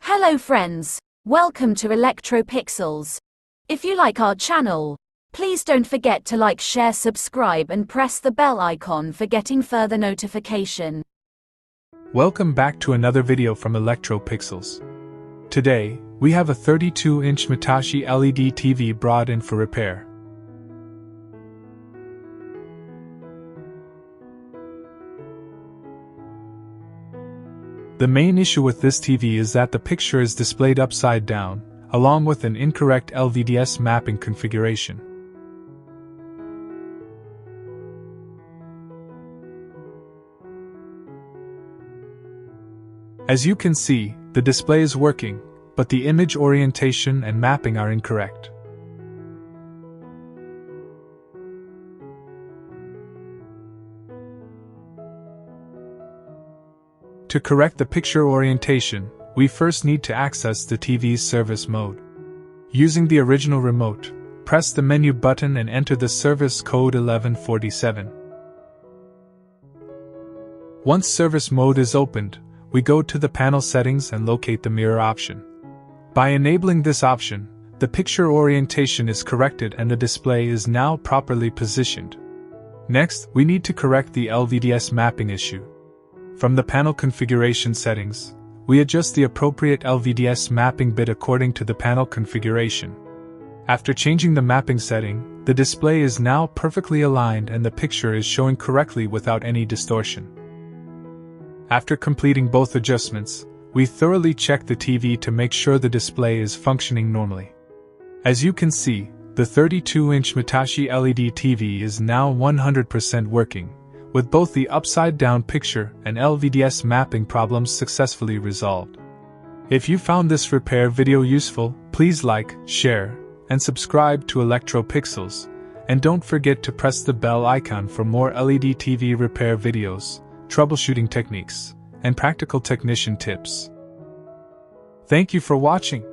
Hello friends, welcome to Electro Pixels. If you like our channel, please don't forget to like, share, subscribe and press the bell icon for getting further notification. Welcome back to another video from Electro Pixels. Today, we have a 32-inch Mitashi LED TV brought in for repair. The main issue with this TV is that the picture is displayed upside down, along with an incorrect LVDS mapping configuration. As you can see, the display is working, but the image orientation and mapping are incorrect. To correct the picture orientation, we first need to access the TV's service mode. Using the original remote, press the menu button and enter the service code 1147. Once service mode is opened, we go to the panel settings and locate the mirror option. By enabling this option, the picture orientation is corrected and the display is now properly positioned. Next, we need to correct the LVDS mapping issue. From the panel configuration settings, we adjust the appropriate LVDS mapping bit according to the panel configuration. After changing the mapping setting, the display is now perfectly aligned and the picture is showing correctly without any distortion. After completing both adjustments, we thoroughly check the TV to make sure the display is functioning normally. As you can see, the 32-inch Mitashi LED TV is now 100% working, with both the upside-down picture and LVDS mapping problems successfully resolved. If you found this repair video useful, please like, share, and subscribe to Electro Pixels, and don't forget to press the bell icon for more LED TV repair videos, troubleshooting techniques, and practical technician tips. Thank you for watching.